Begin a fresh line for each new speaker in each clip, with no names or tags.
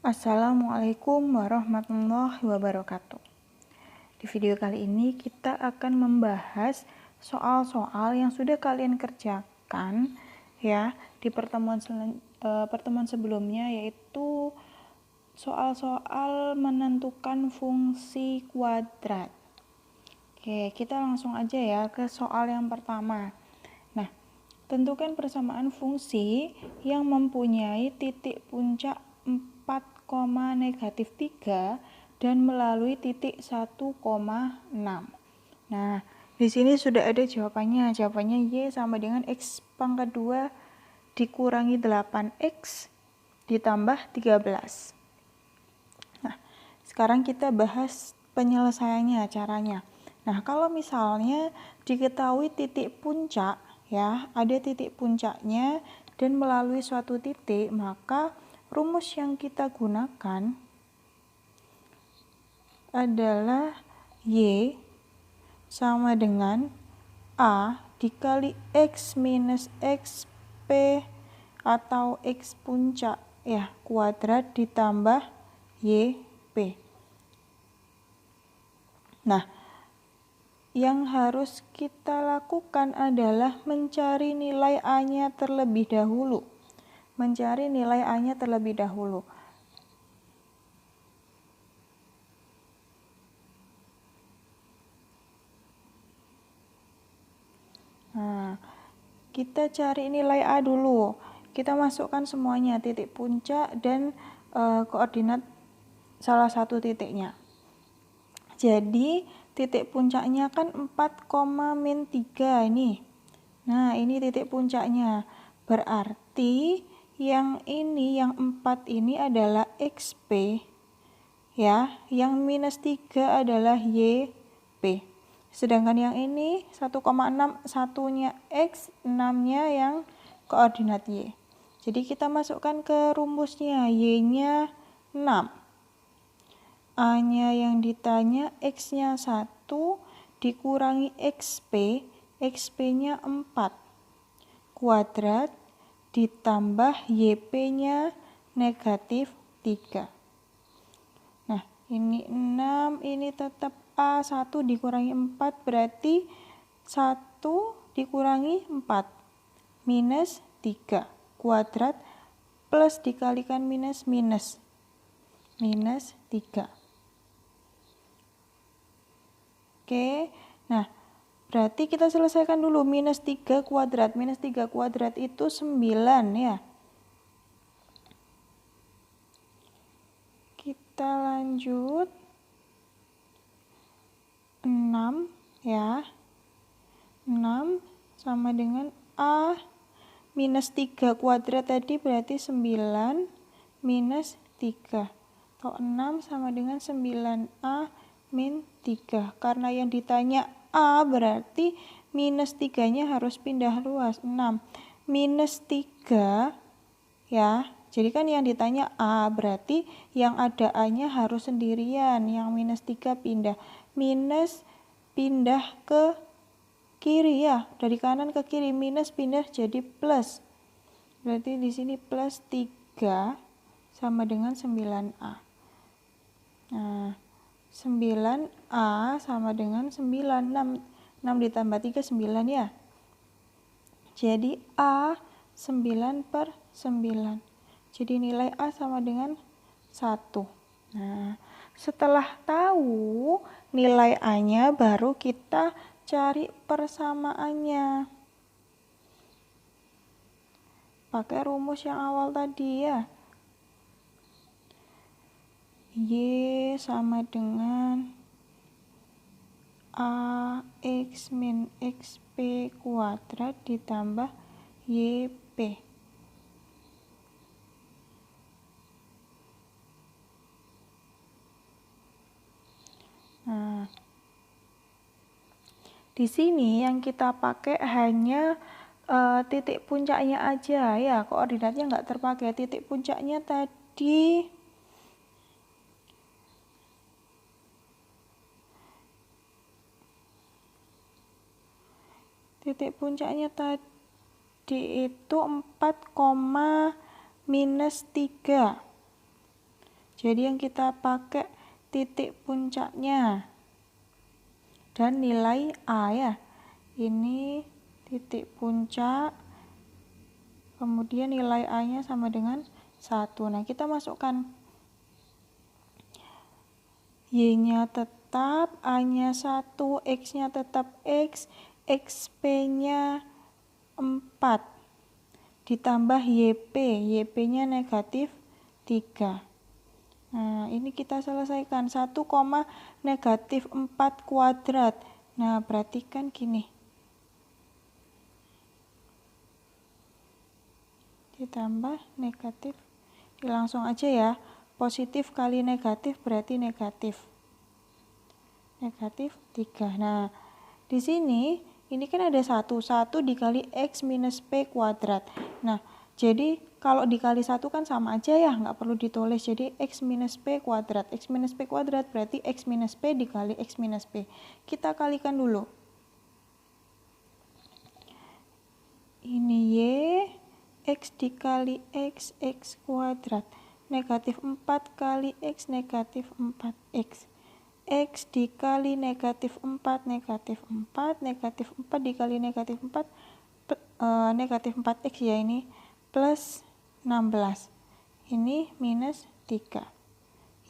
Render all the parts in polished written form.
Assalamualaikum warahmatullahi wabarakatuh. Di video kali ini kita akan membahas soal-soal yang sudah kalian kerjakan ya di pertemuan sebelumnya, yaitu soal-soal menentukan fungsi kuadrat. Oke, kita langsung aja ya ke soal yang pertama. Nah, tentukan persamaan fungsi yang mempunyai titik puncak 4, -3 dan melalui titik 1,6. Nah, di sini sudah ada jawabannya. Jawabannya Y sama dengan X pangkat 2 dikurangi 8X ditambah 13. Nah, sekarang kita bahas penyelesaiannya, caranya. Nah, kalau misalnya diketahui titik puncak, ya, ada titik puncaknya dan melalui suatu titik, maka rumus yang kita gunakan adalah Y sama dengan A dikali X minus XP atau X puncak ya kuadrat ditambah YP. Nah, yang harus kita lakukan adalah mencari nilai A-nya terlebih dahulu. Mencari nilai A-nya terlebih dahulu. Nah, kita cari nilai A dulu. Kita masukkan semuanya, titik puncak dan koordinat salah satu titiknya. Jadi, titik puncaknya kan 4,-3 ini. Nah, ini titik puncaknya. Berarti yang ini, yang 4 ini adalah XP. Ya, yang minus 3 adalah YP. Sedangkan yang ini 1,6, satunya X, 6-nya yang koordinat Y. Jadi kita masukkan ke rumusnya, Y-nya 6. A-nya yang ditanya, X-nya 1 dikurangi XP, XP-nya 4 kuadrat ditambah YP-nya negatif 3. Nah, ini 6, ini tetap A, 1 dikurangi 4 berarti 1 dikurangi 4 minus 3 kuadrat plus dikalikan minus 3. Oke, nah berarti kita selesaikan dulu minus 3 kuadrat. Minus 3 kuadrat itu 9 ya. Kita lanjut 6 ya. 6 sama dengan A minus 3 kuadrat tadi berarti 9 minus 3. Atau 6 sama dengan 9A min 3. Karena yang ditanya A berarti minus 3-nya harus pindah luas. 6 minus 3 ya. Jadi kan yang ditanya A berarti yang ada A-nya harus sendirian. Yang minus 3 pindah. Minus pindah ke kiri ya. Dari kanan ke kiri. Minus pindah jadi plus. Berarti di sini plus 3 sama dengan 9A. Nah, 9A sama dengan 9. 6 ditambah 3, 9 ya. Jadi A 9/9. Jadi nilai A sama dengan 1. Nah, setelah tahu nilai A-nya baru kita cari persamaannya. Pakai rumus yang awal tadi ya. Y sama dengan AX min XP kuadrat ditambah YP. Nah, di sini yang kita pakai hanya titik puncaknya aja ya, koordinatnya nggak terpakai. Titik puncaknya tadi itu 4, minus 3. Jadi yang kita pakai titik puncaknya dan nilai A ya. Ini titik puncak, kemudian nilai A-nya sama dengan 1. Nah, kita masukkan Y-nya tetap, A-nya 1, X-nya tetap X, XP-nya 4, ditambah YP, YP-nya negatif 3. Nah, ini kita selesaikan 1, negatif 4 kuadrat. Nah, perhatikan gini. Ditambah negatif. Langsung aja ya. Positif kali negatif berarti negatif. Negatif 3. Nah, di sini ini kan ada 1 dikali X minus P kuadrat. Nah, jadi kalau dikali 1 kan sama aja ya, nggak perlu ditulis. Jadi X minus P kuadrat. X minus P kuadrat berarti X minus P dikali X minus P. Kita kalikan dulu. Ini Y, X dikali X, X kuadrat. Negatif 4 kali X, negatif 4X. X dikali negatif 4, negatif 4. Negatif 4 dikali negatif 4, negatif 4X ya ini. Plus 16. Ini minus 3.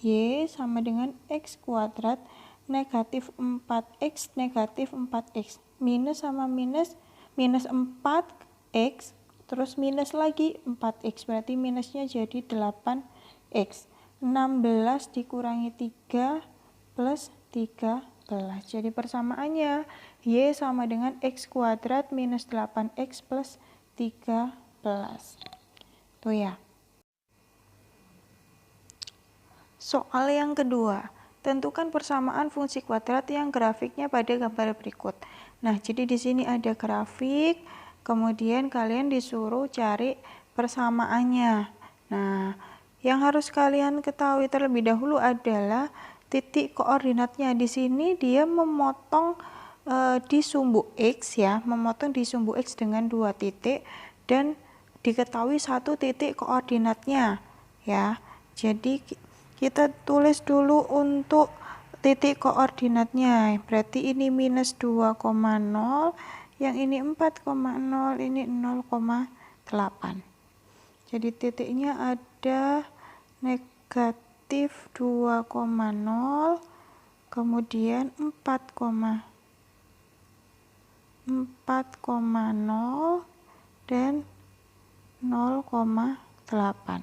Y sama dengan X kuadrat negatif 4X negatif 4X. Minus sama minus, minus 4X terus minus lagi 4X. Berarti minusnya jadi 8X. 16 dikurangi 3 plus 13. Jadi persamaannya Y sama dengan X kuadrat minus 8X plus 13. Tuh ya. Soal yang kedua, tentukan persamaan fungsi kuadrat yang grafiknya pada gambar berikut. Nah, jadi di sini ada grafik, kemudian kalian disuruh cari persamaannya. Nah, yang harus kalian ketahui terlebih dahulu adalah titik koordinatnya. Di sini dia memotong di sumbu X ya, memotong di sumbu X dengan 2 titik dan diketahui 1 titik koordinatnya ya. Jadi kita tulis dulu untuk titik koordinatnya. Berarti ini minus 2,0, yang ini 4,0, ini 0,8. Jadi titiknya ada negatif 2,0, kemudian 4,0 dan 0,8.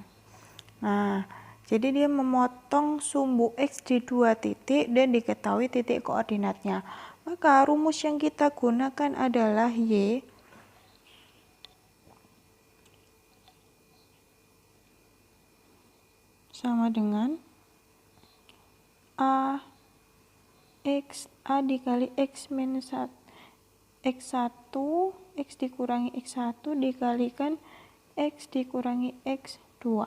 Nah, jadi dia memotong sumbu X di 2 titik dan diketahui titik koordinatnya. Maka rumus yang kita gunakan adalah Y sama dengan A dikali X minus 1, X1, X dikurangi X1 dikalikan X dikurangi X2.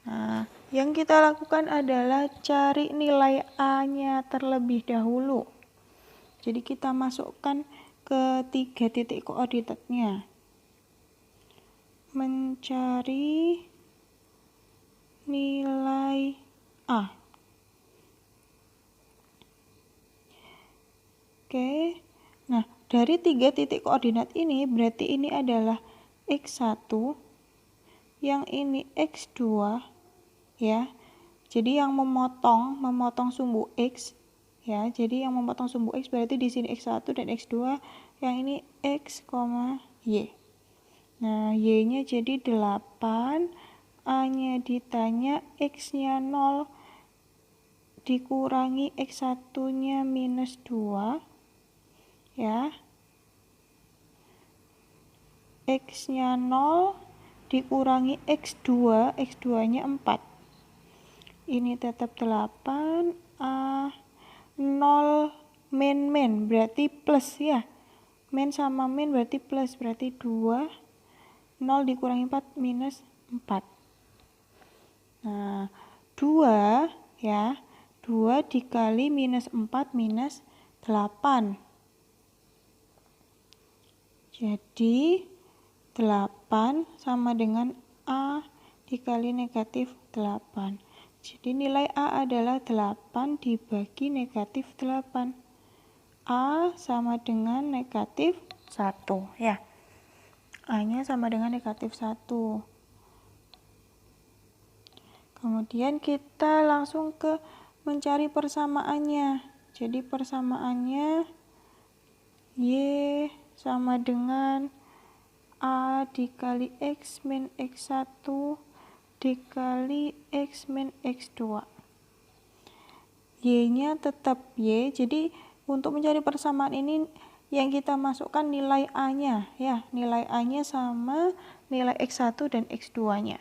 Nah, yang kita lakukan adalah cari nilai A-nya terlebih dahulu. Jadi kita masukkan ke 3 titik koordinatnya. Mencari nilai A. Oke. Nah, dari 3 titik koordinat ini berarti ini adalah X1, yang ini X2 ya. Jadi yang memotong sumbu X ya. Jadi yang memotong sumbu X berarti di sini X1 dan X2, yang ini X, Y. Nah, Y-nya jadi 8, A-nya ditanya, X-nya 0 dikurangi X1-nya minus 2 ya. X-nya 0 dikurangi X2, X2-nya 4. Ini tetap 8, A 0 min berarti plus ya. Min sama min berarti plus, berarti 2. 0 dikurangi 4 minus 4. Nah, 2 ya. 2 dikali minus 4 minus 8. Jadi 8 sama dengan A dikali negatif 8. Jadi nilai A adalah 8 dibagi negatif 8. A sama dengan negatif 1 ya. A-nya sama dengan negatif 1. Kemudian kita langsung ke mencari persamaannya. Jadi persamaannya Y sama dengan A dikali X min X1 dikali X min X2. Y-nya tetap Y, jadi untuk mencari persamaan ini yang kita masukkan nilai A-nya ya, nilai A-nya sama nilai X1 dan X2-nya.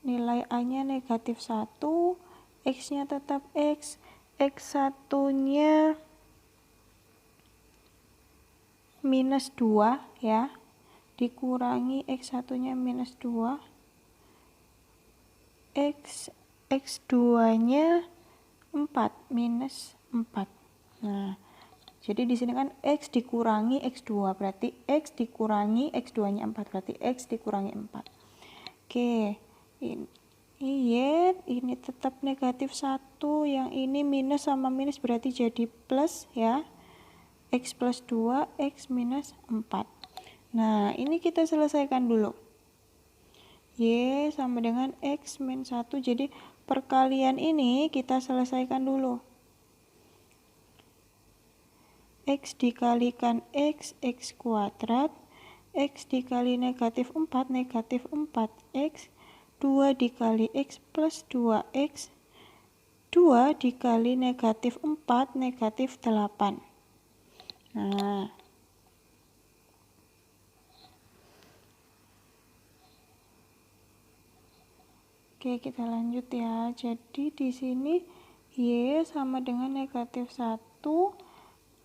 Nilai A-nya negatif 1, X-nya tetap X, X1-nya minus 2 ya, dikurangi X1-nya minus 2, X2-nya 4, minus 4. Nah, jadi di sini kan X dikurangi X2, berarti X dikurangi X2-nya 4, berarti X dikurangi 4. Oke, ini tetap negatif 1, yang ini minus sama minus berarti jadi plus ya. X plus 2, X minus 4. Nah, ini kita selesaikan dulu. Y sama dengan X min 1, jadi perkalian ini kita selesaikan dulu. X dikalikan X, X kuadrat. X dikali negatif 4, negatif 4X. 2 dikali X plus 2X. 2 dikali negatif 4, negatif 8. Nah, oke, kita lanjut ya. Jadi di sini Y sama dengan negatif 1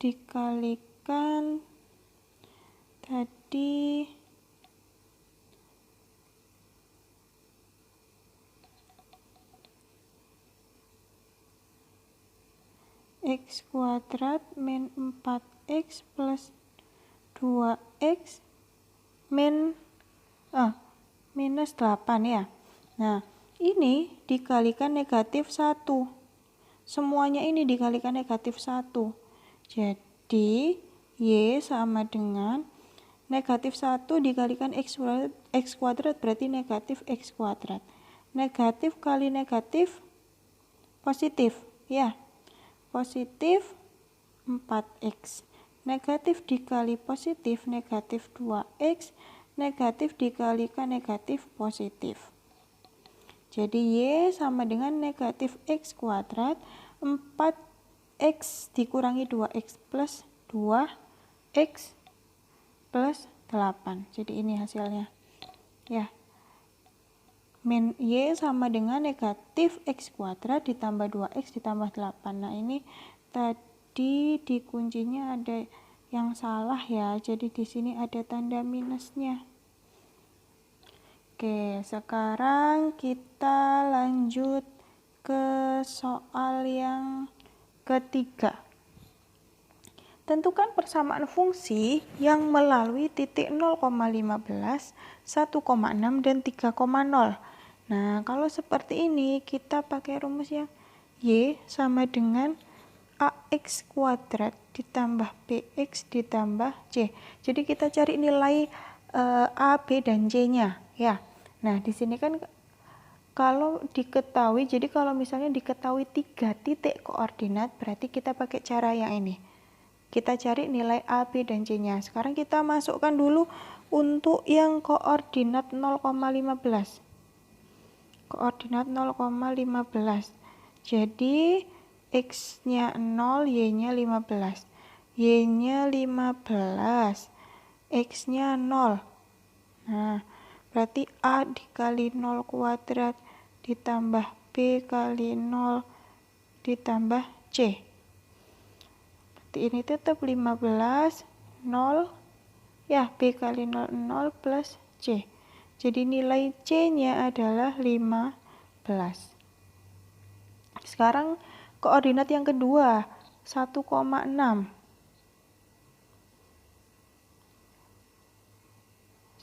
dikalikan tadi X kuadrat min 4X plus 2X minus 8 ya. Nah, ini dikalikan negatif 1. Semuanya ini dikalikan negatif 1. Jadi, Y sama dengan negatif 1 dikalikan X kuadrat berarti negatif X kuadrat. Negatif kali negatif positif ya. Positif 4X. Negatif dikali positif, negatif 2X. Negatif dikalikan negatif positif. Jadi Y sama dengan negatif X kuadrat. 4X dikurangi 2X plus 2X plus 8. Jadi ini hasilnya. Ya. Min Y sama dengan negatif X kuadrat ditambah 2X ditambah 8. Nah, ini tadi di kuncinya ada yang salah ya. Jadi di sini ada tanda minusnya. Oke, sekarang kita lanjut ke soal yang ketiga. Tentukan persamaan fungsi yang melalui titik 0,15, 1,6, dan 3,0. Nah, kalau seperti ini kita pakai rumus yang Y sama dengan AX kuadrat ditambah BX ditambah C. Jadi kita cari nilai A, B, dan C-nya ya. Nah, di sini kan kalau diketahui, jadi kalau misalnya diketahui 3 titik koordinat, berarti kita pakai cara yang ini. Kita cari nilai A, B, dan C-nya. Sekarang kita masukkan dulu untuk yang koordinat 0,15. Koordinat 0,15. Jadi X-nya 0, Y-nya 15. Y-nya 15. X-nya 0. Nah, berarti A dikali 0 kuadrat ditambah B kali 0 ditambah C. Berarti ini tetap 15, 0. Ya, B kali 0, 0 plus C. Jadi nilai C-nya adalah 15. Sekarang koordinat yang kedua, 1,6.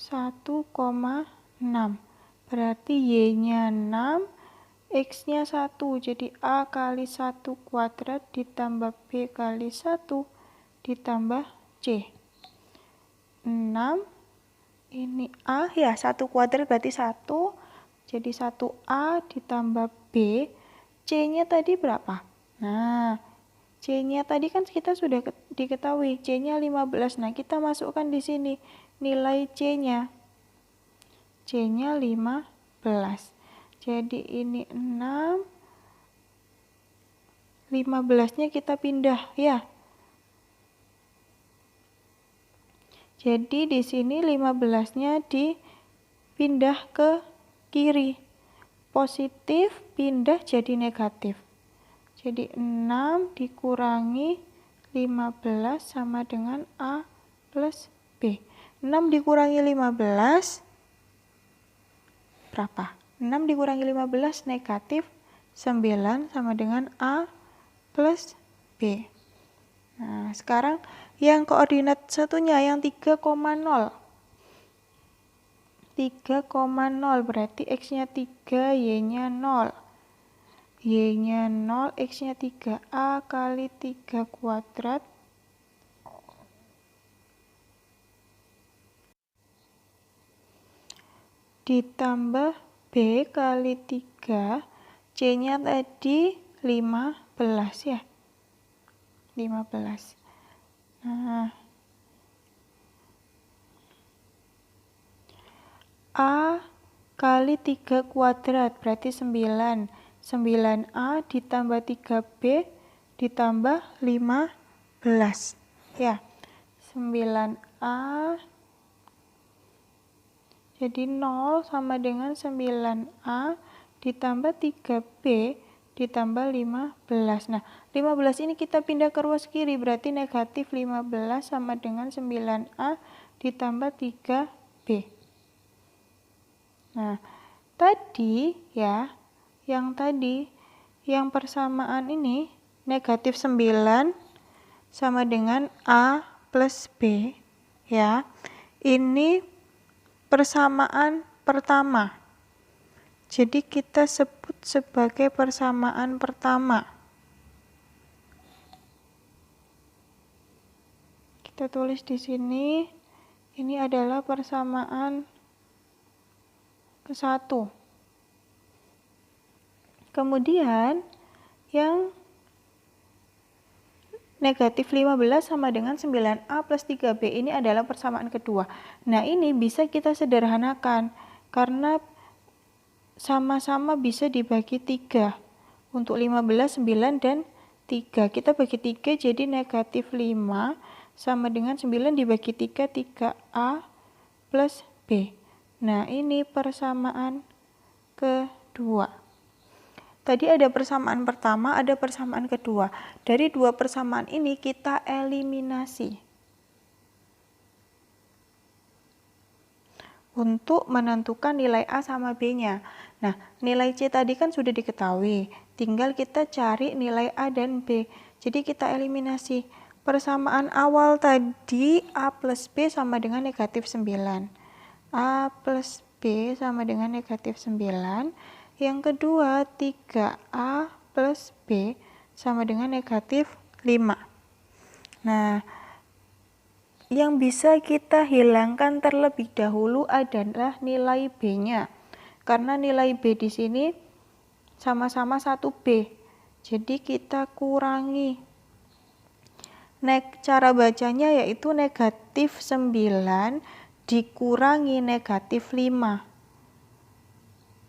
1,6. 6. Berarti Y-nya 6, X-nya 1. Jadi A kali 1 kuadrat ditambah B kali 1 ditambah C. 6, ini A ya, 1 kuadrat berarti 1. Jadi 1A ditambah B. C-nya tadi berapa? Nah, C-nya tadi kan kita sudah diketahui. C-nya 15. Nah, kita masukkan di sini nilai C-nya. C-nya 15. Jadi ini 6. 15-nya kita pindah ya. Jadi di sini 15-nya dipindah ke kiri. Positif pindah jadi negatif. Jadi 6 dikurangi 15 sama dengan A plus B. 6 dikurangi 15 berapa? 6 dikurangi 15 negatif 9 sama dengan A plus B. Nah, sekarang yang koordinat satunya yang 3,0. 3,0 berarti X-nya 3, Y-nya 0. Y-nya 0, X-nya 3. A kali 3 kuadrat ditambah B kali 3. C-nya tadi 15 ya. 15. Nah, A kali 3 kuadrat berarti 9. 9A ditambah 3B ditambah 15. Ya, 9A jadi 0 sama dengan 9A ditambah 3B ditambah 15. Nah, 15 ini kita pindah ke ruas kiri, berarti negatif 15 sama dengan 9A ditambah 3B. Nah, tadi ya, yang persamaan ini negatif 9 sama dengan A plus B ya. Ini persamaan pertama. Jadi kita sebut sebagai persamaan pertama. Kita tulis di sini, ini adalah persamaan ke-1. Kemudian yang negatif 15 sama dengan 9A plus 3B ini adalah persamaan kedua. Nah, ini bisa kita sederhanakan karena sama-sama bisa dibagi 3. Untuk 15, 9, dan 3. Kita bagi 3 jadi negatif 5 sama dengan 9 dibagi 3, 3A plus B. Nah, ini persamaan kedua. Tadi ada persamaan pertama, ada persamaan kedua. Dari dua persamaan ini kita eliminasi untuk menentukan nilai A sama B-nya. Nah, nilai C tadi kan sudah diketahui. Tinggal kita cari nilai A dan B. Jadi kita eliminasi. Persamaan awal tadi A plus B sama dengan negatif 9. A plus B sama dengan negatif 9. Yang kedua, 3A plus B sama dengan negatif 5. Nah, yang bisa kita hilangkan terlebih dahulu adalah nilai B-nya. Karena nilai B di sini sama-sama 1B. Jadi kita kurangi. Cara bacanya yaitu negatif 9 dikurangi negatif 5.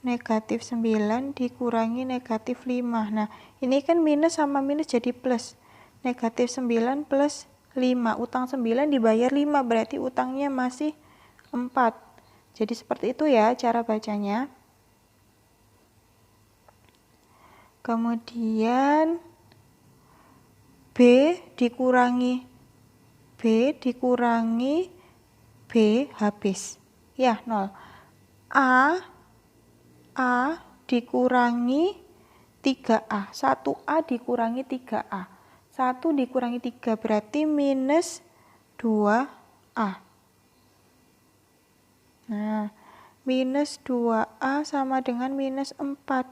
Negatif 9 dikurangi negatif 5. Nah, ini kan minus sama minus jadi plus. Negatif 9 plus 5. Utang 9 dibayar 5, berarti utangnya masih 4. Jadi seperti itu ya cara bacanya. Kemudian B dikurangi B habis. Ya, 0. A dikurangi 3A. 1A dikurangi 3A. 1 dikurangi 3 berarti minus 2A. Nah, minus 2A sama dengan minus 4.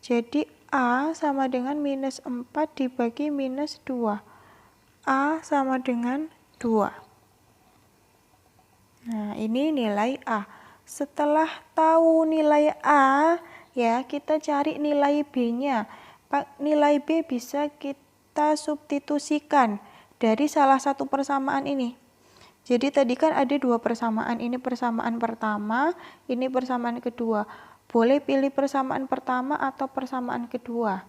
Jadi A sama dengan minus 4 dibagi minus 2. A sama dengan 2. Nah, ini nilai A. Setelah tahu nilai A, ya, kita cari nilai B-nya. Nilai B bisa kita substitusikan dari salah satu persamaan ini. Jadi tadi kan ada dua persamaan, ini persamaan pertama, ini persamaan kedua. Boleh pilih persamaan pertama atau persamaan kedua.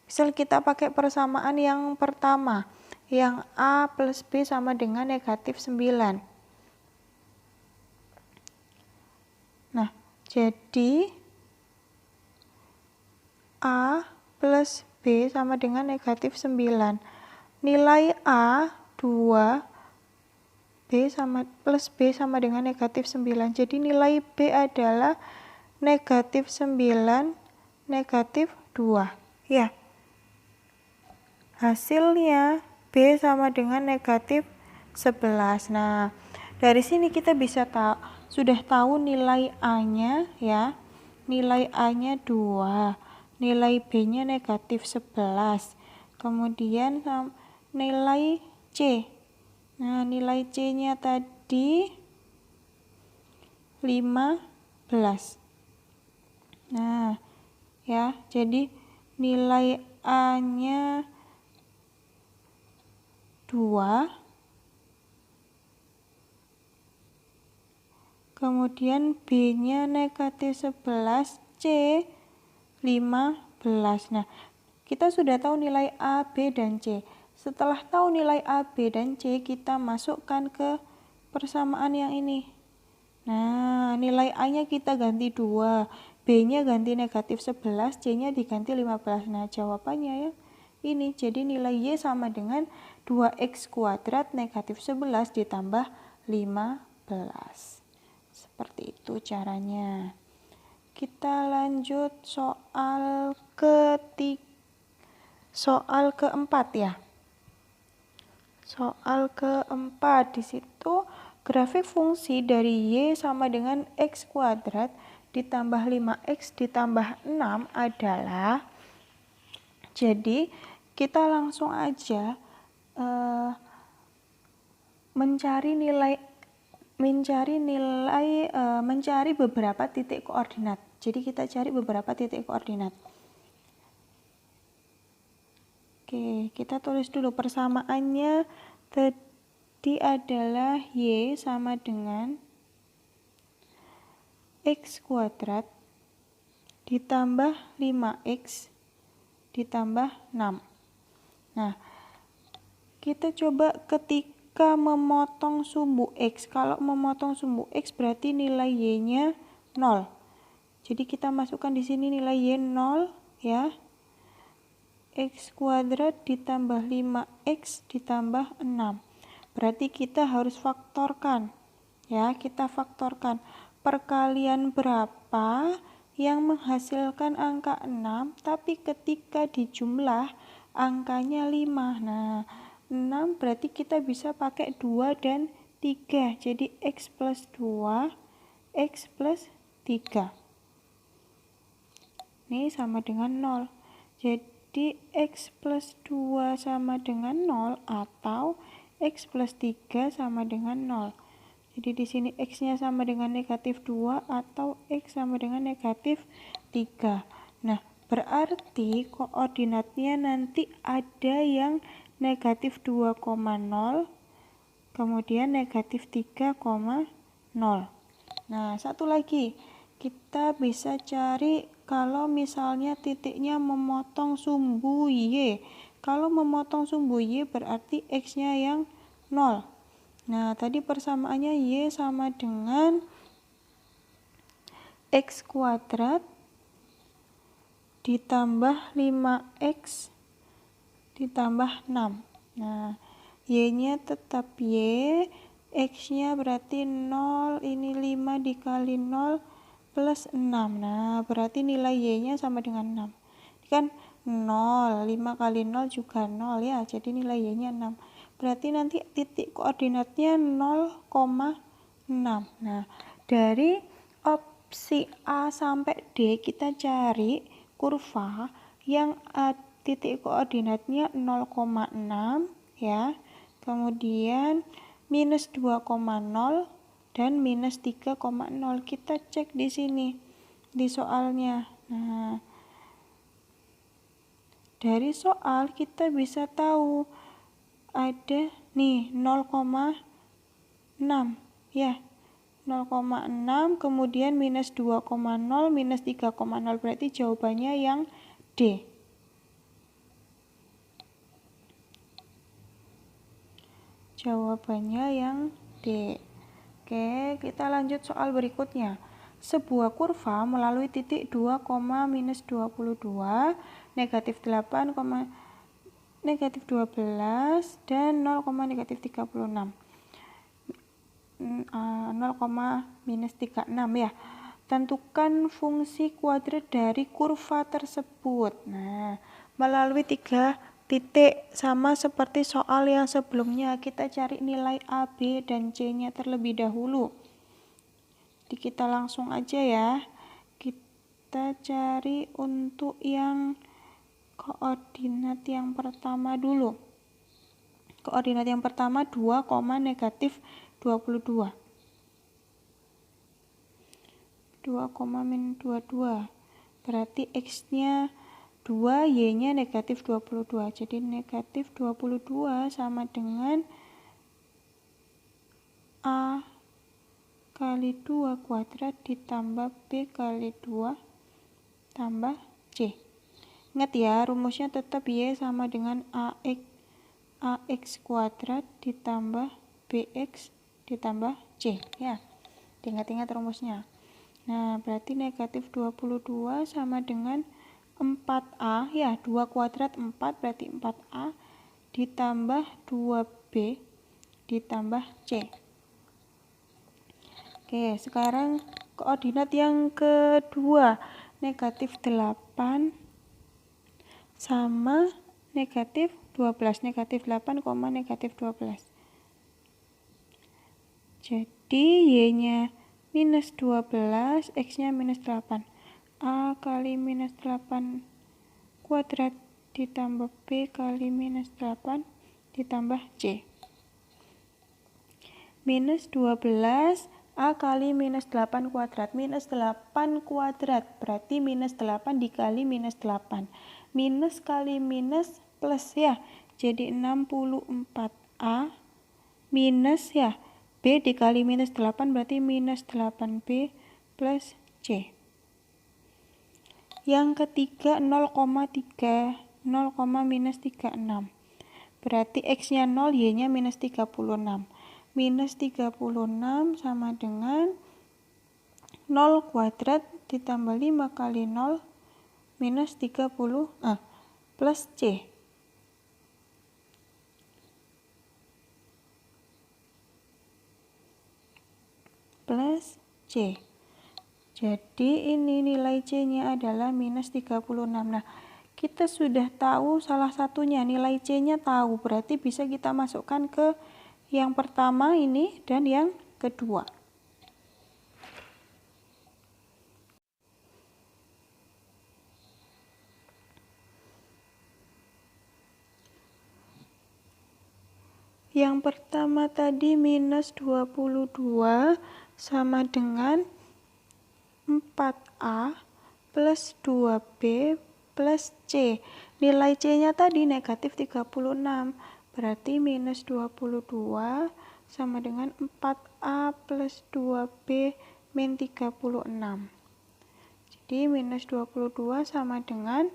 Misal kita pakai persamaan yang pertama, yang A plus B sama dengan negatif 9. Nah, jadi A plus B sama dengan negatif 9. Nilai A 2, plus B sama dengan negatif 9. Jadi nilai B adalah negatif 9, negatif 2. Ya. Hasilnya B sama dengan negatif 11. Nah, dari sini kita bisa sudah tahu nilai A-nya, ya. Nilai A-nya 2. Nilai B-nya negatif 11. Kemudian nilai C. Nah, nilai C-nya tadi 15. Nah, ya, jadi nilai A-nya 2. Kemudian B-nya negatif 11, C 15. Nah, kita sudah tahu nilai A, B, dan C. Setelah tahu nilai A, B, dan C, kita masukkan ke persamaan yang ini. Nah, nilai A-nya kita ganti 2, B-nya ganti negatif 11, C-nya diganti 15. Nah, jawabannya ya ini. Jadi nilai Y sama dengan 2X kuadrat negatif 11 ditambah 15. Seperti itu caranya. Kita lanjut soal keempat ya. Soal keempat, di situ grafik fungsi dari Y sama dengan X kuadrat ditambah 5X ditambah 6 adalah, jadi kita langsung aja mencari beberapa titik koordinat. Jadi kita cari beberapa titik koordinat. Oke, kita tulis dulu persamaannya. Tadi adalah Y sama dengan X kuadrat ditambah 5X ditambah 6. Nah, kita coba ketika memotong sumbu X. Kalau memotong sumbu X berarti nilai Y-nya 0. Jadi kita masukkan di sini nilai Y 0, ya. X kuadrat ditambah 5X ditambah 6. Berarti kita harus faktorkan. Ya, kita faktorkan. Perkalian berapa yang menghasilkan angka 6, tapi ketika dijumlah angkanya 5. Nah, 6 berarti kita bisa pakai 2 dan 3. Jadi X plus 2, X plus 3. Ini sama dengan 0. Jadi X plus 2 sama dengan 0 atau X plus 3 sama dengan 0. Jadi di sini X-nya sama dengan negatif 2 atau X sama dengan negatif 3. Nah, berarti koordinatnya nanti ada yang negatif 2,0, kemudian negatif 3,0. Nah, satu lagi. Kita bisa cari kalau misalnya titiknya memotong sumbu Y. Kalau memotong sumbu Y berarti X-nya yang 0. Nah, tadi persamaannya Y sama dengan X kuadrat ditambah 5X ditambah 6. Nah, Y-nya tetap Y, X-nya berarti 0, ini 5 dikali 0 plus 6. Nah, berarti nilai Y-nya sama dengan 6. Ini kan 0, 5 kali 0 juga 0 ya, jadi nilai Y-nya 6. Berarti nanti titik koordinatnya 0,6. Nah, dari si A sampai D kita cari kurva yang titik koordinatnya 0,6 ya. Kemudian minus 2,0 dan minus 3,0. Kita cek di sini di soalnya. Nah, dari soal kita bisa tahu ada nih 0,6 ya. 0,6 kemudian minus 2,0 minus 3,0, berarti jawabannya yang D. Jawabannya yang D. Oke, kita lanjut soal berikutnya. Sebuah kurva melalui titik 2, minus 22, negatif 8, negatif 12, dan 0, negatif 36. 0, minus 36 ya. Tentukan fungsi kuadrat dari kurva tersebut. Nah, melalui 3 titik sama seperti soal yang sebelumnya, kita cari nilai A, B, dan C-nya terlebih dahulu. Jadi kita langsung aja ya. Kita cari untuk yang koordinat yang pertama dulu. Koordinat yang pertama 2, negatif 22. 2, min 22. Berarti X-nya 2, Y-nya negatif 22. Jadi negatif 22 sama dengan A kali 2 kuadrat ditambah B kali 2 tambah C. Ingat ya, rumusnya tetap Y sama dengan AX kuadrat ditambah BX ditambah C ya. Ingat-ingat rumusnya. Nah, berarti negatif 22 sama dengan 4A ya, 2 kuadrat 4 berarti 4A ditambah 2B ditambah C. Oke, sekarang koordinat yang kedua, negatif 8 sama negatif 12, negatif 8, negatif 12. Jadi Y-nya minus 12, X-nya minus 8. A kali minus 8 kuadrat ditambah B kali minus 8 ditambah C. Minus 12, A kali minus 8 kuadrat. Minus 8 kuadrat, berarti minus 8 dikali minus 8. Minus kali minus plus ya. Jadi 64A minus ya. B dikali minus 8 berarti minus 8B plus C. Yang ketiga 0,3, 0, minus 36. Berarti X-nya 0, Y-nya minus 36. Minus 36 sama dengan 0 kuadrat ditambah 5 kali 0 minus 30 plus C. Plus C. Jadi ini nilai C-nya adalah minus 36. Nah, kita sudah tahu salah satunya, nilai C-nya tahu. Berarti bisa kita masukkan ke yang pertama ini dan yang kedua. Yang pertama tadi minus 22 sama dengan 4A plus 2B plus C. Nilai C-nya tadi negatif 36. Berarti minus 22 sama dengan 4A plus 2B min 36. Jadi minus 22 sama dengan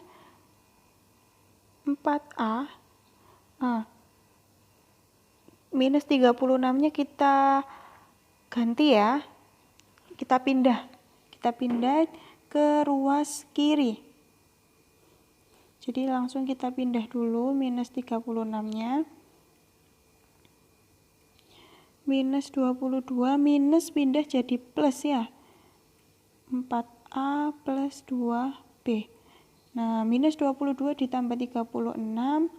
4A. Minus 36-nya kita ganti ya. Kita pindah ke ruas kiri. Jadi langsung kita pindah dulu minus 36-nya. Minus 22 minus pindah jadi plus ya. 4A plus 2B. Nah, minus 22 ditambah 36,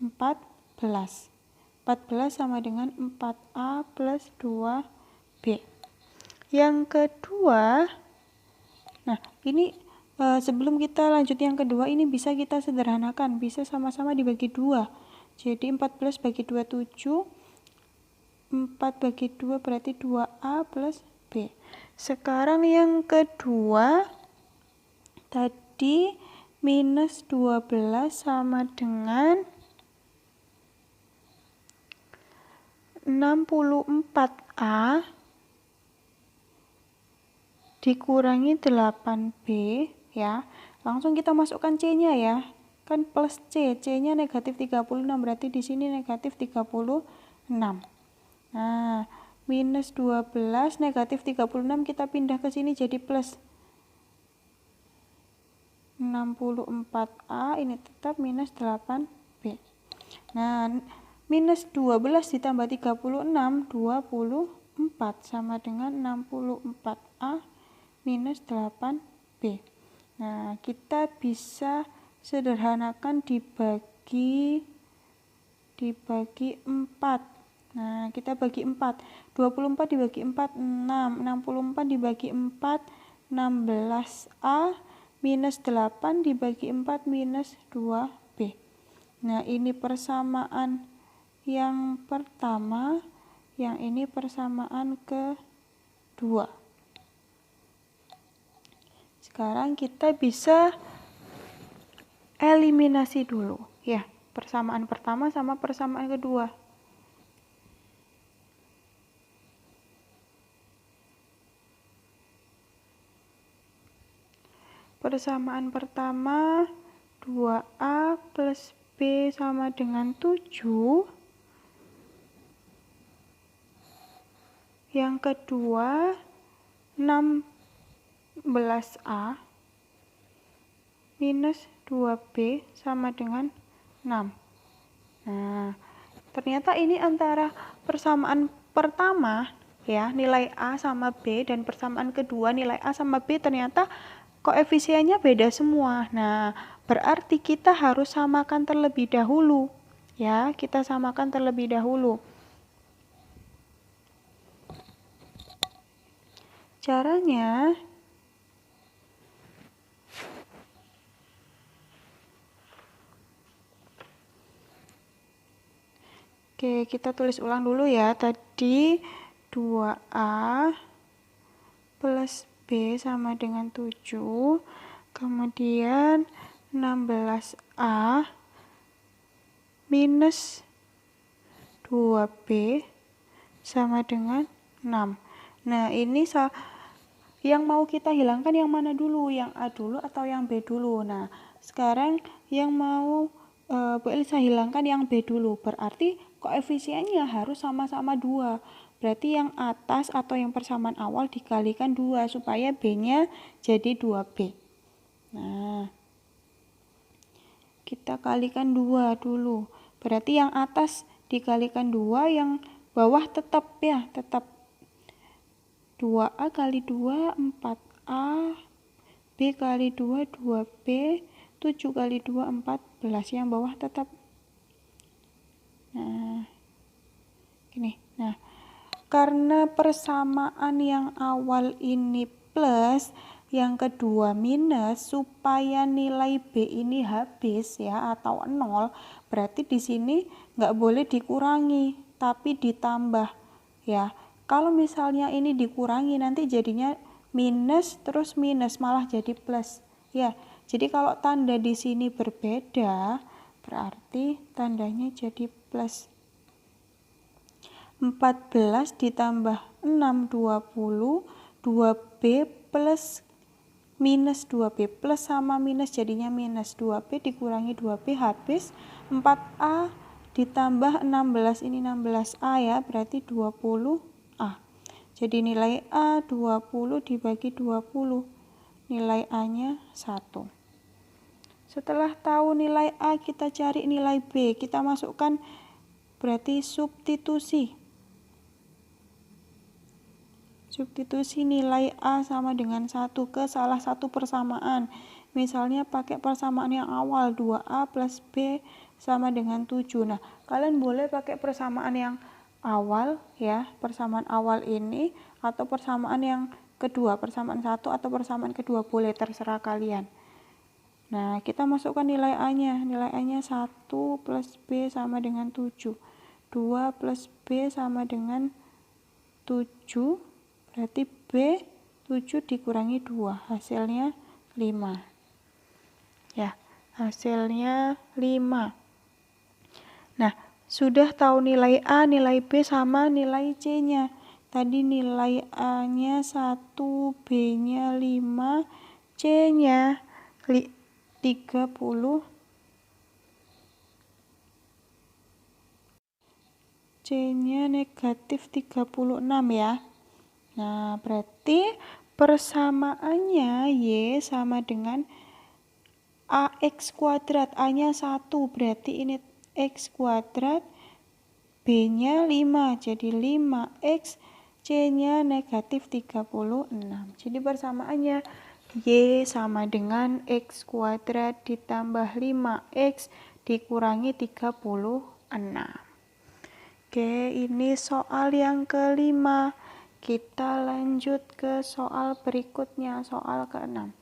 14 sama dengan 4A plus 2B. Yang kedua, nah ini sebelum kita lanjut yang kedua, ini bisa kita sederhanakan, bisa sama-sama dibagi 2. Jadi 14 bagi 2, 7. 4 bagi 2 berarti 2A plus B. Sekarang yang kedua, tadi minus 12 sama dengan 64A dikurangi 8B ya. Langsung kita masukkan C-nya ya. Kan plus C, C-nya negatif 36, berarti di sini negatif 36. Nah, minus 12 negatif 36 kita pindah ke sini jadi plus 64A, ini tetap minus 8B. Nah, minus 12 ditambah 36, 24 sama dengan 64A minus 8B. Nah, kita bisa sederhanakan dibagi 4. Nah, kita bagi 4. 24 dibagi 4, 6. 64 dibagi 4, 16A minus 8 dibagi 4 minus 2B. Nah, ini persamaan yang pertama, yang ini persamaan kedua. Sekarang kita bisa eliminasi dulu ya, persamaan pertama sama persamaan kedua. Persamaan pertama 2A plus B sama dengan 7. Yang kedua 16A minus 2B sama dengan 6. Nah, ternyata ini antara persamaan pertama ya, nilai A sama B, dan persamaan kedua nilai A sama B ternyata koefisiennya beda semua. Nah, berarti kita harus samakan terlebih dahulu. Ya, kita samakan terlebih dahulu. Caranya, oke, kita tulis ulang dulu ya. Tadi 2A plus B sama dengan 7. Kemudian 16A minus 2B sama dengan 6. Nah, ini yang mau kita hilangkan yang mana dulu? Yang A dulu atau yang B dulu? Nah, sekarang yang mau Bu Elisa hilangkan yang B dulu. Berarti koefisiennya harus sama-sama 2. Berarti yang atas atau yang persamaan awal dikalikan 2 supaya B-nya jadi 2B. Nah, kita kalikan 2 dulu. Berarti yang atas dikalikan 2, yang bawah tetap ya, tetap 2A kali 2, 4A, B kali 2, 2B, 7 kali 2, 14, yang bawah tetap. Nah, gini. Nah, karena persamaan yang awal ini plus, yang kedua minus, supaya nilai B ini habis ya, atau 0, berarti di sini nggak boleh dikurangi, tapi ditambah ya. Kalau misalnya ini dikurangi, nanti jadinya minus terus minus, malah jadi plus ya. Jadi kalau tanda di sini berbeda, berarti tandanya jadi plus. 14 ditambah 6, 20, 2B plus minus 2B, plus sama minus jadinya minus, 2B dikurangi 2B habis, 4A ditambah 16, ini 16A ya, berarti 20A. Jadi nilai A 20 dibagi 20, nilai A-nya 1. Setelah tahu nilai A, kita cari nilai B, kita masukkan, berarti substitusi. Substitusi nilai A sama dengan 1 ke salah satu persamaan. Misalnya pakai persamaan yang awal, 2A plus B sama dengan 7. Nah, kalian boleh pakai persamaan yang awal ya, persamaan awal ini atau persamaan yang kedua, persamaan satu atau persamaan kedua, boleh terserah kalian. Nah, kita masukkan nilai A-nya. Nilai A-nya 1 plus B sama dengan 7. 2 plus B sama dengan 7. Berarti B 7 dikurangi 2. Hasilnya 5. Ya, hasilnya 5. Nah, sudah tahu nilai A, nilai B, sama nilai C-nya. Tadi nilai A-nya 1, B-nya 5, C-nya 30, C-nya negatif 36 ya. Nah, berarti persamaannya Y sama dengan AX kuadrat. A-nya 1, berarti ini X kuadrat, B-nya 5, jadi 5X, C-nya negatif 36. Jadi persamaannya Y sama dengan X kuadrat ditambah 5X dikurangi 36. Oke, ini soal yang kelima. Kita lanjut ke soal berikutnya, soal ke-6.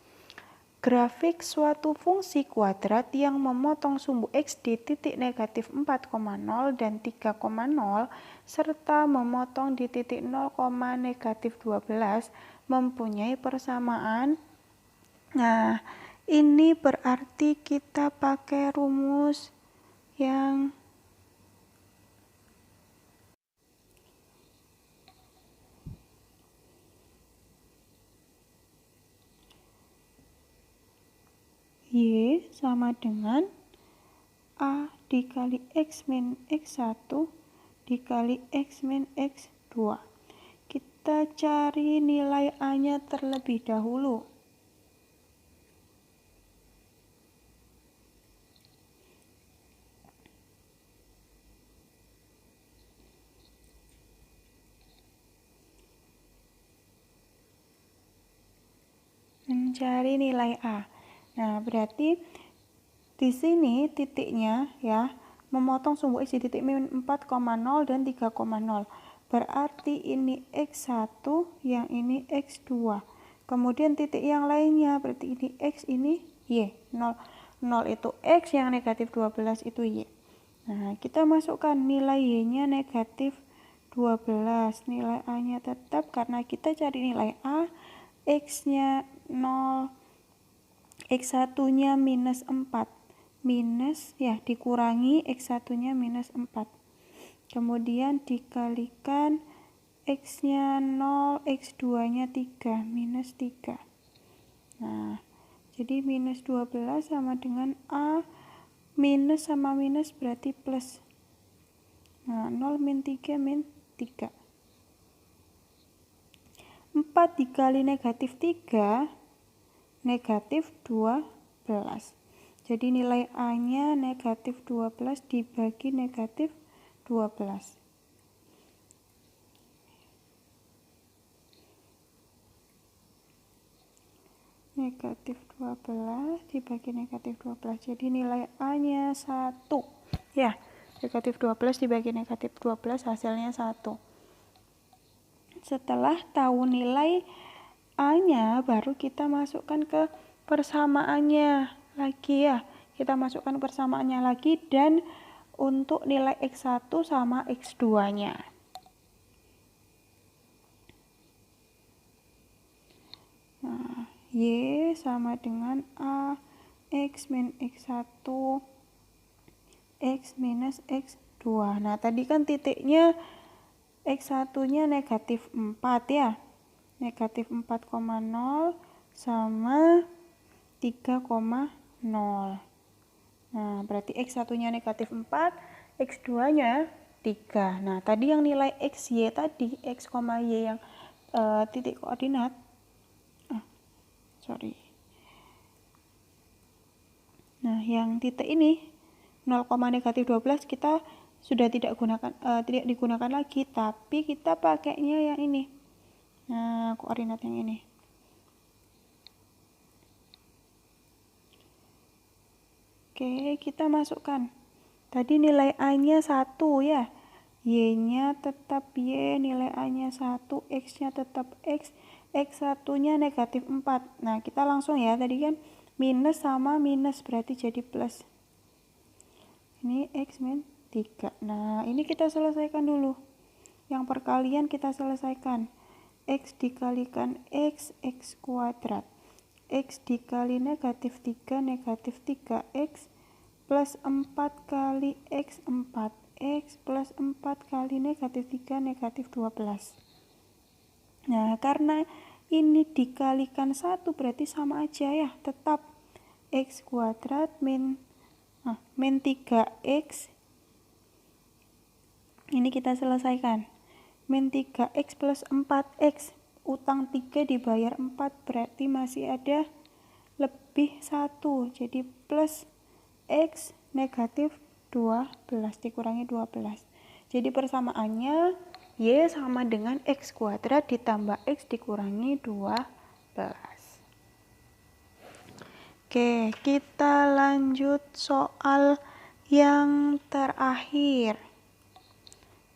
Grafik suatu fungsi kuadrat yang memotong sumbu X di titik negatif 4,0 dan 3,0 serta memotong di titik 0, negatif 12 mempunyai persamaan. Nah, ini berarti kita pakai rumus yang Y sama dengan A dikali X min X1 dikali X min X2. Kita cari nilai A-nya terlebih dahulu. Mencari nilai A. Nah, berarti di sini titiknya ya, memotong sumbu X di titik min 4,0 dan 3,0. Berarti ini X1, yang ini X2. Kemudian titik yang lainnya, berarti ini X, ini Y. 0 itu X, yang negatif 12 itu Y. Nah, kita masukkan nilai Y-nya negatif 12. Nilai A-nya tetap karena kita cari nilai A, X-nya 0, X1-nya minus 4. Minus ya, dikurangi X1-nya minus 4. Kemudian dikalikan X-nya 0, X2-nya 3, minus 3. Nah, jadi minus 12 sama dengan A, minus sama minus berarti plus. Nah, 0 min 3 min 3. 4 dikali negatif 3, negatif 12. Jadi nilai A-nya negatif 12 dibagi negatif 12. Negatif 12 dibagi negatif 12. Jadi nilai A-nya 1. Ya, negatif 12 dibagi negatif 12 hasilnya 1. Setelah tahu nilai A-nya, baru kita masukkan ke persamaannya lagi ya. Kita masukkan persamaannya lagi dan untuk nilai X1 sama X2-nya. Nah, Y sama dengan A, X min X1, X minus X2. Nah, tadi kan titiknya X1-nya negatif 4 ya. Negatif 4,0 sama 3,0. Nah, berarti X1-nya negatif 4, X2-nya 3. Nah, tadi yang nilai XY tadi, X, Y yang titik koordinat. Nah, yang titik ini 0, negatif 12 kita sudah tidak digunakan lagi, tapi kita pakainya yang ini. Nah, koordinat yang ini. Oke, kita masukkan. Tadi nilai A-nya 1 ya. Y-nya tetap Y, nilai A-nya 1, X-nya tetap X, X1-nya negatif 4. Nah, kita langsung ya, tadi kan minus sama minus, berarti jadi plus. Ini X min 3. Nah, ini kita selesaikan dulu. Yang perkalian kita selesaikan. X dikalikan X, X kuadrat. X dikali negatif 3, negatif 3X, plus 4 kali X, 4X, plus 4 kali negatif 3, negatif 12. Nah, karena ini dikalikan 1, berarti sama aja ya, tetap X kuadrat min 3X. Ini kita selesaikan. Min 3X plus 4X. Utang 3 dibayar 4, berarti masih ada lebih 1. Jadi plus X negatif 12 dikurangi 12. Jadi persamaannya Y sama dengan X kuadrat ditambah X dikurangi 12. Oke, kita lanjut soal yang terakhir.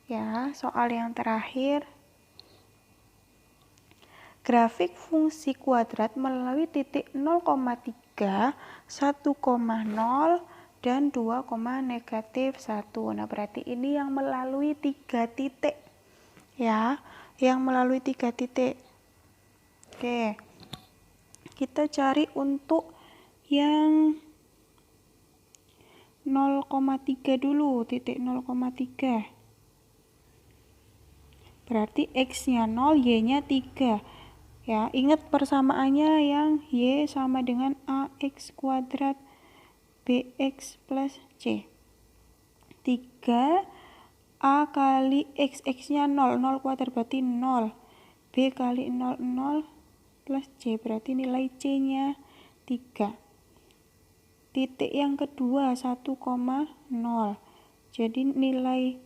Ya, soal yang terakhir. Grafik fungsi kuadrat melalui titik 0,3, 1,0, dan 2, negatif 1. Nah, berarti ini yang melalui 3 titik. Ya, yang melalui 3 titik. Oke. Kita cari untuk yang 0,3 dulu, titik 0,3. Berarti X-nya 0, Y-nya 3. Ya, ingat persamaannya yang Y sama dengan AX kuadrat BX plus C. 3 A kali X, X-nya 0, 0 kuadrat berarti 0. B kali 0, 0 plus C, berarti nilai C-nya 3. Titik yang kedua 1,0. Jadi nilai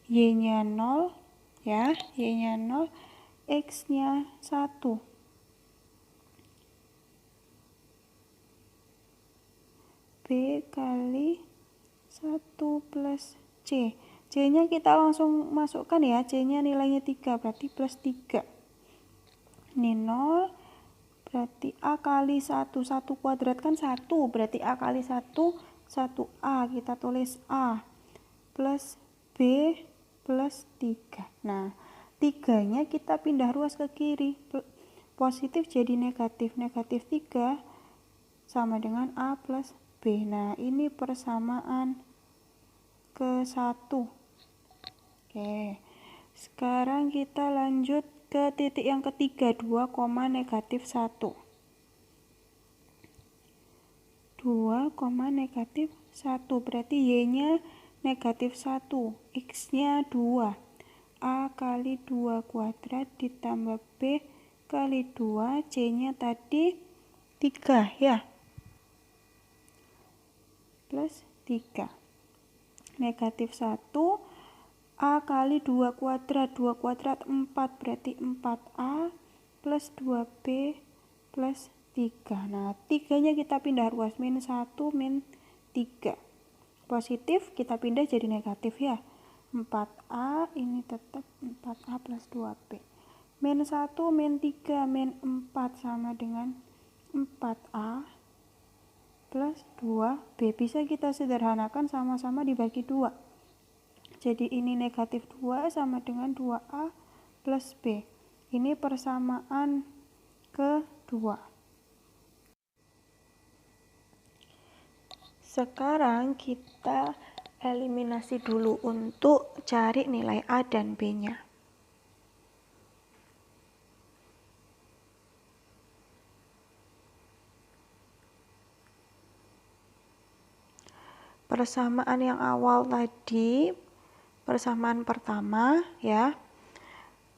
Y-nya 0, ya, Y-nya 0, X-nya 1. B kali 1 plus C. C-nya kita langsung masukkan ya, C-nya nilainya 3, berarti plus 3. Ini 0, berarti A kali 1, 1 kuadrat kan 1, berarti A kali 1, 1A, kita tulis A, plus B, plus 3. Nah, 3-nya kita pindah ruas ke kiri, positif jadi negatif, negatif 3 sama dengan A plus B. Nah, ini persamaan ke 1. Oke, sekarang kita lanjut ke titik yang ketiga, 2, negatif 1. 2, negatif 1, berarti Y-nya negatif 1, X-nya 2. A kali 2 kuadrat ditambah B kali 2, C-nya tadi 3 ya, plus 3. Negatif 1, A kali 2 kuadrat, 2 kuadrat 4, berarti 4A plus 2B plus 3. Nah, 3-nya kita pindah ruas, min 1, min 3. Positif kita pindah jadi negatif ya. 4A ini tetap 4A plus 2B. Min 1, min 3, min 4 sama dengan 4A plus 2B. Bisa kita sederhanakan sama-sama dibagi 2. Jadi ini negatif 2 sama dengan 2A plus B. Ini persamaan kedua. Sekarang kita eliminasi dulu untuk cari nilai A dan B-nya. Persamaan yang awal tadi, persamaan pertama ya,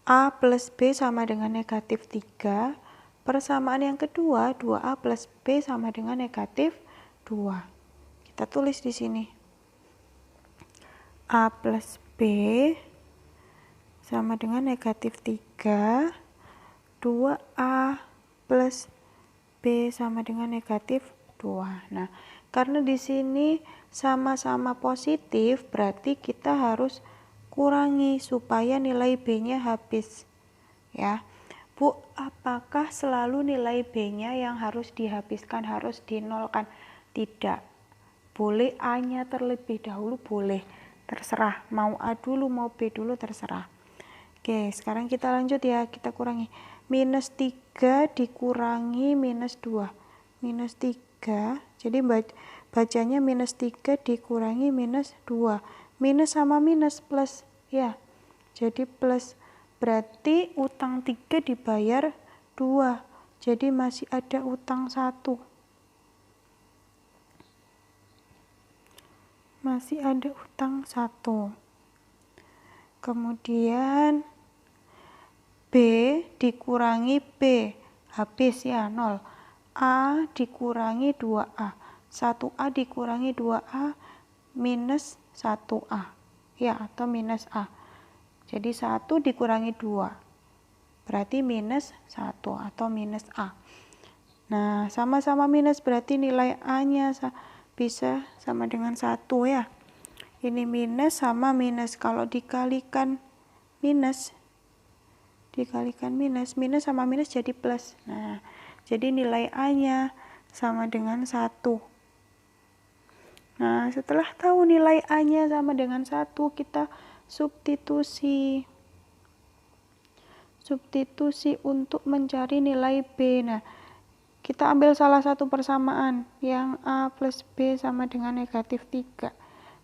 A plus B sama dengan negatif 3. Persamaan yang kedua, 2A plus B sama dengan negatif 2. Kita tulis di sini. A plus B sama dengan negatif 3, 2A plus B sama dengan negatif 2. Nah, karena di sini sama-sama positif, berarti kita harus kurangi supaya nilai B-nya habis. Ya. Bu, apakah selalu nilai B-nya yang harus dihabiskan, harus dinolkan? Tidak. Boleh A-nya terlebih dahulu, boleh. Terserah. Mau A dulu, mau B dulu, terserah. Oke, sekarang kita lanjut ya. Kita kurangi. Minus 3 dikurangi minus 2. Minus 3, jadi bacanya minus 3 dikurangi minus 2. Minus sama minus plus, ya. Jadi plus, berarti utang 3 dibayar 2. Jadi masih ada utang 1. Masih ada utang 1. Kemudian B dikurangi B, habis ya, 0. A dikurangi 2A. 1A dikurangi 2A minus 1A. Ya, atau minus A. Jadi 1 dikurangi 2. Berarti minus 1 atau minus A. Nah, sama-sama minus berarti nilai A-nya bisa sama dengan 1 ya. Ini minus sama minus. Kalau dikalikan minus, minus sama minus jadi plus. Nah, jadi nilai A-nya sama dengan 1. Nah, setelah tahu nilai A-nya sama dengan 1, kita substitusi. Substitusi untuk mencari nilai B. Nah, kita ambil salah satu persamaan, yang A plus B sama dengan negatif 3.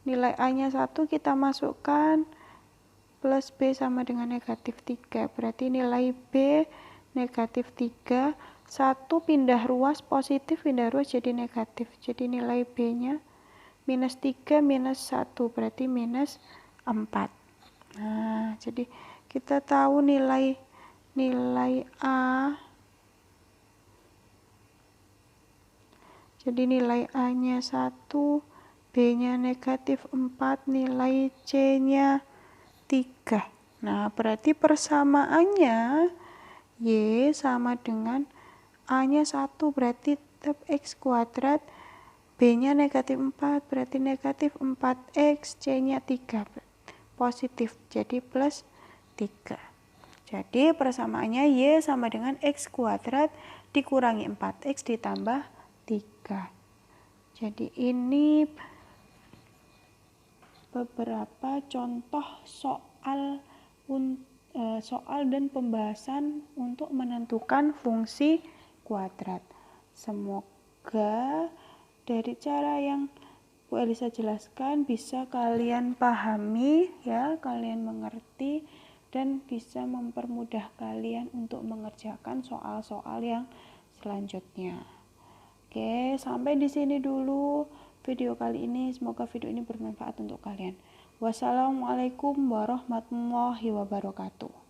Nilai A-nya 1 kita masukkan, plus B sama dengan negatif 3. Berarti nilai B negatif 3. 1 pindah ruas, positif pindah ruas jadi negatif. Jadi nilai B-nya minus 3 minus 1, berarti minus 4. Nah, jadi kita tahu nilai A. Jadi nilai A-nya 1, B-nya negatif 4, nilai C-nya 3. Nah, berarti persamaannya Y sama dengan A-nya 1, berarti tetap X kuadrat. B-nya negatif 4, berarti negatif 4X. C-nya 3, positif, jadi plus 3. Jadi persamaannya Y sama dengan X kuadrat dikurangi 4X ditambah 3. Jadi ini beberapa contoh soal dan pembahasan untuk menentukan fungsi kuadrat. Semoga dari cara yang Bu Elisa jelaskan bisa kalian pahami ya, kalian mengerti dan bisa mempermudah kalian untuk mengerjakan soal-soal yang selanjutnya. Oke, sampai di sini dulu video kali ini. Semoga video ini bermanfaat untuk kalian. Wassalamualaikum warahmatullahi wabarakatuh.